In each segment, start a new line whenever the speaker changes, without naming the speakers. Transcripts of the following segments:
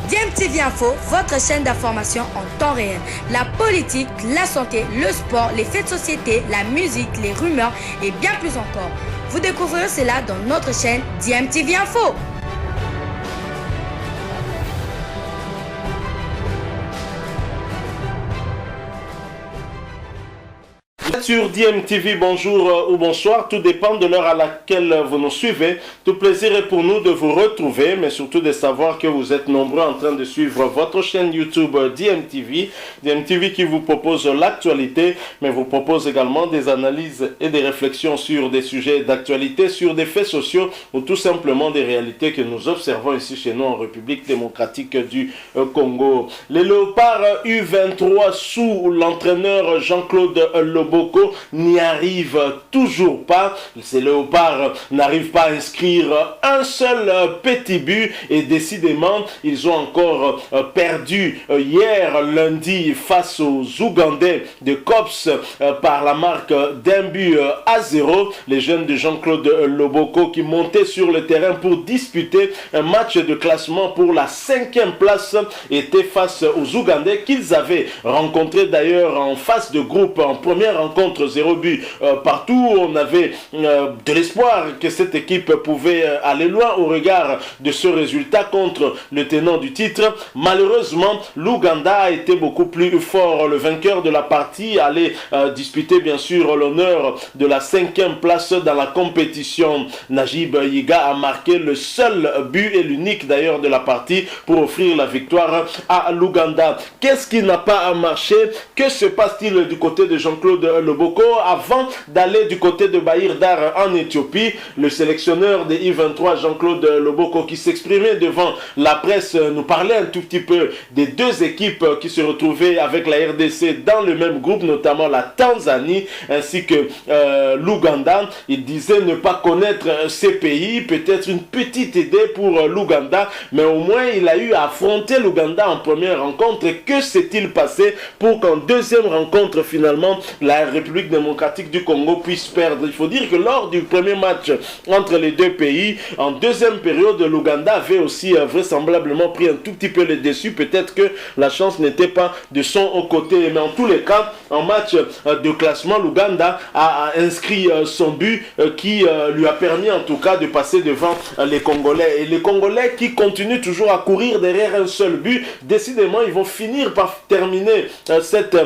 DMTV Info, votre chaîne d'information en temps réel. La politique, la santé, le sport, les faits de société, la musique, les rumeurs et bien plus encore. Vous découvrirez cela dans notre chaîne DMTV Info.
Sur DMTV, bonjour ou bonsoir, tout dépend de l'heure à laquelle vous nous suivez. Tout plaisir est pour nous de vous retrouver, mais surtout de savoir que vous êtes nombreux en train de suivre votre chaîne YouTube DMTV. DMTV qui vous propose l'actualité, mais vous propose également des analyses et des réflexions sur des sujets d'actualité, sur des faits sociaux ou tout simplement des réalités que nous observons ici chez nous en République démocratique du Congo. Les Léopards U23 sous l'entraîneur Jean-Claude Loboko n'y arrive toujours pas. Ces Léopards n'arrivent pas à inscrire un seul petit but et décidément ils ont encore perdu hier lundi face aux Ougandais de Cops par la marque d'un but à 0. Les jeunes de Jean-Claude Loboko qui montaient sur le terrain pour disputer un match de classement pour la 5e place étaient face aux Ougandais qu'ils avaient rencontrés d'ailleurs en phase de groupe en première rencontre 0 but partout. On avait de l'espoir que cette équipe pouvait aller loin au regard de ce résultat contre le tenant du titre. Malheureusement, l'Ouganda a été beaucoup plus fort. Le vainqueur de la partie allait disputer bien sûr l'honneur de la 5e place dans la compétition. Najib Yiga a marqué le seul but et l'unique d'ailleurs de la partie pour offrir la victoire à l'Ouganda. Qu'est-ce qui n'a pas marché? Que se passe-t-il du côté de Jean-Claude Loboko? Avant d'aller du côté de Bahir Dar en Éthiopie, le sélectionneur des I-23 Jean-Claude Loboko qui s'exprimait devant la presse nous parlait un tout petit peu des deux équipes qui se retrouvaient avec la RDC dans le même groupe, notamment la Tanzanie ainsi que l'Ouganda. Il disait ne pas connaître ces pays, peut-être une petite idée pour l'Ouganda, mais au moins il a eu à affronter l'Ouganda en première rencontre. Et que s'est-il passé pour qu'en deuxième rencontre finalement la République démocratique du Congo puisse perdre? Il faut dire que lors du premier match entre les deux pays, en deuxième période, l'Ouganda avait aussi vraisemblablement pris un tout petit peu le dessus. Peut-être que la chance n'était pas de son côté, mais en tous les cas, en match de classement, l'Ouganda a inscrit son but qui lui a permis en tout cas de passer devant les Congolais. Et les Congolais qui continuent toujours à courir derrière un seul but, décidément ils vont finir par terminer cette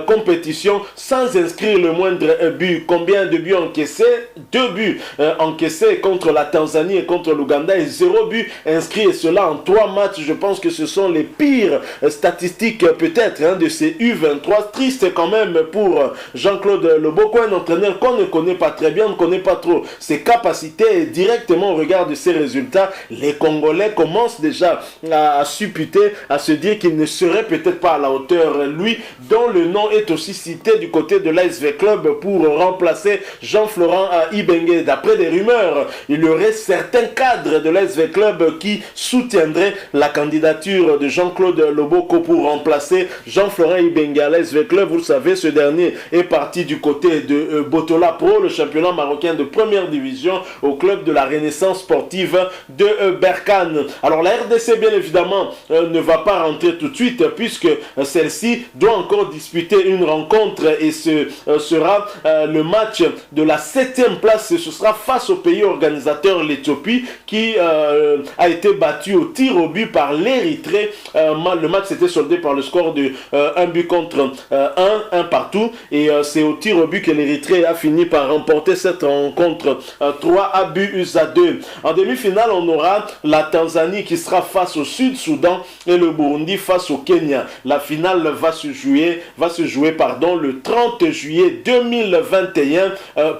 compétition sans inscrire le moindre but. Combien de buts encaissés? 2 buts encaissés contre la Tanzanie et contre l'Ouganda et 0 but inscrit, et cela en 3 matchs. Je pense que ce sont les pires statistiques peut-être de ces U23. Triste quand même pour Jean-Claude Loboko, un entraîneur qu'on ne connaît pas très bien, on ne connaît pas trop ses capacités, et directement au regard de ses résultats, les Congolais commencent déjà à supputer, à se dire qu'il ne serait peut-être pas à la hauteur, lui dont le nom est aussi cité du côté de l'ASV Club pour remplacer Jean-Florent Ibenge. D'après des rumeurs, il y aurait certains cadres de l'ASV Club qui soutiendraient la candidature de Jean-Claude Loboko pour remplacer Jean-Florent Ibenge à l'ASV Club. Vous le savez, ce dernier est parti du côté de Botola Pro, le championnat marocain de première division, au club de la Renaissance sportive de Berkane. Alors la RDC bien évidemment ne va pas rentrer tout de suite puisque celle-ci doit encore disputer une rencontre, et ce sera le match de la 7e place. Ce sera face au pays organisateur, l'Éthiopie, qui a été battu au tir au but par l'Érythrée. Le match s'était soldé par le score de 1 but contre 1 partout, et c'est au tir au but que l'Érythrée a fini par remporter cette rencontre 3 buts à 2. En demi-finale, on aura la Tanzanie qui sera face au Sud-Soudan et le Burundi face au Kenya. La finale va se jouer le 30 juillet 2021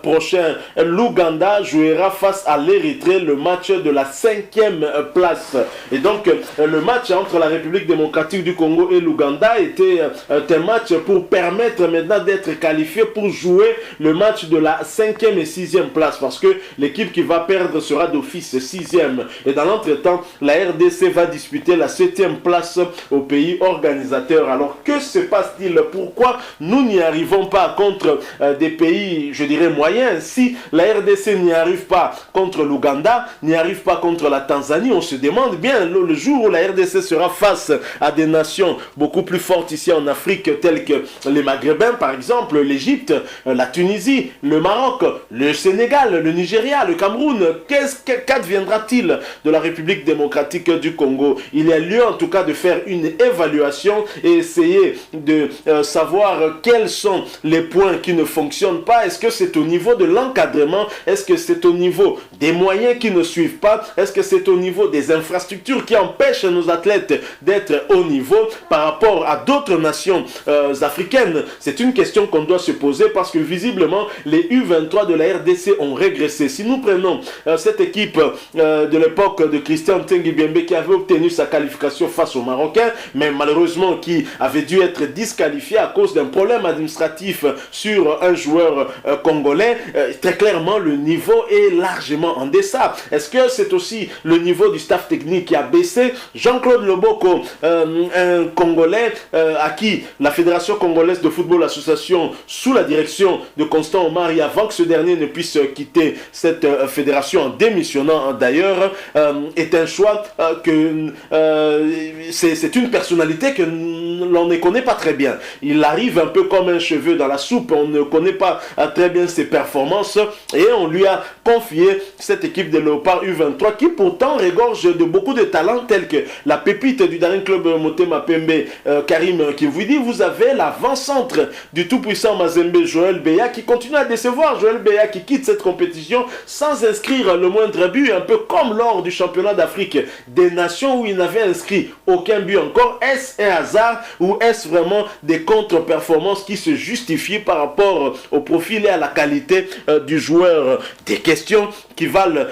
prochain. L'Ouganda jouera face à l'Érythrée, le match de la 5e place. Et donc le match entre la République démocratique du Congo et l'Ouganda était un match pour permettre maintenant d'être qualifié pour jouer le match de la 5e et 6e place, parce que l'équipe qui va perdre sera d'office 6e. Et dans l'entretemps, la RDC va disputer la 7e place au pays organisateur. Alors que se passe-t-il? Pourquoi nous n'y arrivons pas pas contre des pays, je dirais, moyens. Si la RDC n'y arrive pas contre l'Ouganda, n'y arrive pas contre la Tanzanie, on se demande bien le jour où la RDC sera face à des nations beaucoup plus fortes ici en Afrique, telles que les Maghrébins, par exemple, l'Égypte, la Tunisie, le Maroc, le Sénégal, le Nigeria, le Cameroun, qu'adviendra-t-il de la République démocratique du Congo? Il y a lieu en tout cas de faire une évaluation et essayer de savoir quels sont les points qui ne fonctionnent pas. Est-ce que c'est au niveau de l'encadrement? Est-ce que c'est au niveau des moyens qui ne suivent pas? Est-ce que c'est au niveau des infrastructures qui empêchent nos athlètes d'être au niveau par rapport à d'autres nations africaines? C'est une question qu'on doit se poser parce que visiblement les U23 de la RDC ont régressé. Si nous prenons cette équipe de l'époque de Christian Tengibiembe qui avait obtenu sa qualification face aux Marocains, mais malheureusement qui avait dû être disqualifié à cause d'un problème administratif sur un joueur congolais, très clairement le niveau est largement en deçà. Est-ce que c'est aussi le niveau du staff technique qui a baissé? Jean-Claude Loboko, un Congolais à qui la Fédération congolaise de football association, sous la direction de Constant Omari, avant que ce dernier ne puisse quitter cette fédération en démissionnant d'ailleurs, est un choix que c'est une personnalité que l'on ne connaît pas très bien. Il arrive un peu comme un cheveu dans la soupe, on ne connaît pas très bien ses performances et on lui a confié cette équipe de Léopard U23 qui pourtant regorge de beaucoup de talents tels que la pépite du dernier club Motema Pembe, Karim Kivuidi. Vous avez l'avant-centre du tout-puissant Mazembe, Joël Beya, qui continue à décevoir. Joël Beya qui quitte cette compétition sans inscrire le moindre but, un peu comme lors du championnat d'Afrique des Nations où il n'avait inscrit aucun but encore. Est-ce un hasard ou est-ce vraiment des contre-performances qui se justifient par rapport au profil et à la qualité du joueur? Des questions qui valent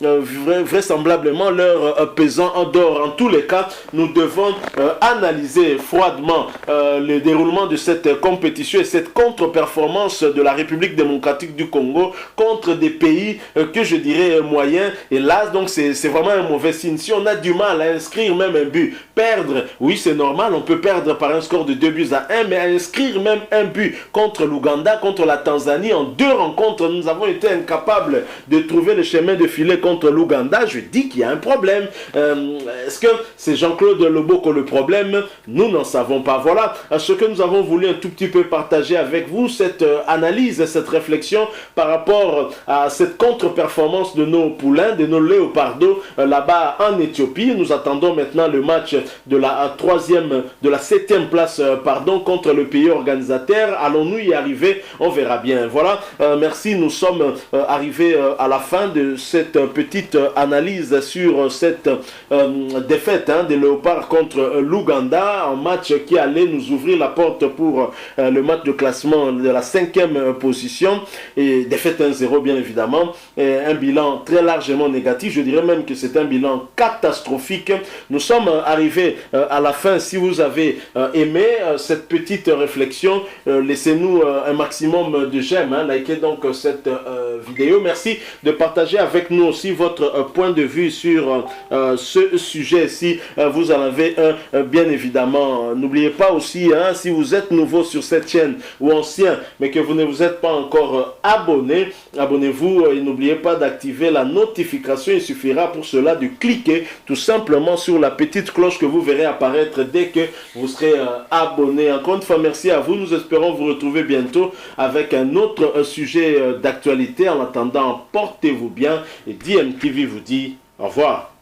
vraisemblablement leur pesant en d'or. En tous les cas, nous devons analyser froidement le déroulement de cette compétition et cette contre-performance de la République démocratique du Congo contre des pays que je dirais moyens. Et là, donc, c'est vraiment un mauvais signe. Si on a du mal à inscrire même un but, perdre, oui, c'est normal, on peut perdre par un score de 2-1, mais à inscrire même un but contre l'Ouganda, contre la Tanzanie, en 2 rencontres, nous avons été incapables de trouver le chemin de filet contre l'Ouganda. Je dis qu'il y a un problème. Est-ce que c'est Jean-Claude Loboko le problème? Nous n'en savons pas. Voilà ce que nous avons voulu un tout petit peu partager avec vous, cette analyse, cette réflexion par rapport à cette contre-performance de nos poulains, de nos léopardos là-bas en Éthiopie. Nous attendons maintenant le match de la 7e place contre le pays organisateur. Allons-nous y arriver? On verra bien. Voilà, merci. Nous sommes arrivés à la fin de cette petite analyse sur cette défaite des Léopards contre l'Ouganda, un match qui allait nous ouvrir la porte pour le match de classement de la 5e position, et défaite 1-0 bien évidemment, et un bilan très largement négatif. Je dirais même que c'est un bilan catastrophique. Nous sommes arrivés à la fin. Si vous avez aimé cette petite réflexion, laissez-nous un maximum de j'aime, likez donc cette vidéo. Merci de partager avec nous aussi votre point de vue sur ce sujet. Si vous en avez un, bien évidemment, n'oubliez pas aussi, si vous êtes nouveau sur cette chaîne ou ancien, mais que vous ne vous êtes pas encore abonné, abonnez-vous et n'oubliez pas d'activer la notification. Il suffira pour cela de cliquer tout simplement sur la petite cloche que vous verrez apparaître dès que vous serez abonné. Encore une fois, merci à vous. Nous espérons vous retrouver bientôt avec un autre sujet d'actualité. En attendant, portez-vous bien et DMTV vous dit au revoir.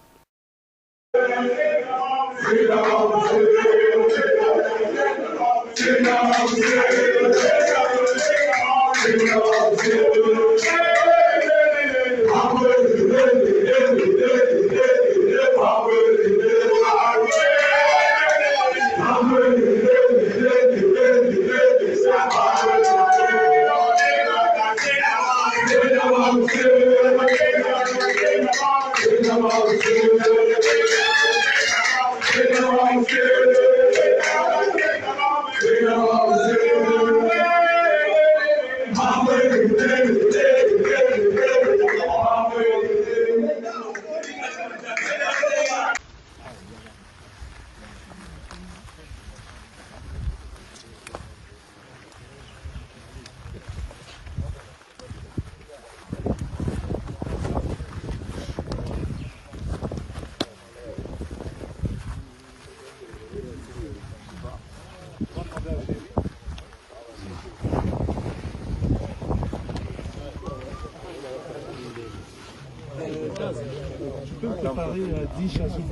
Tu peux me préparer 10 chansons de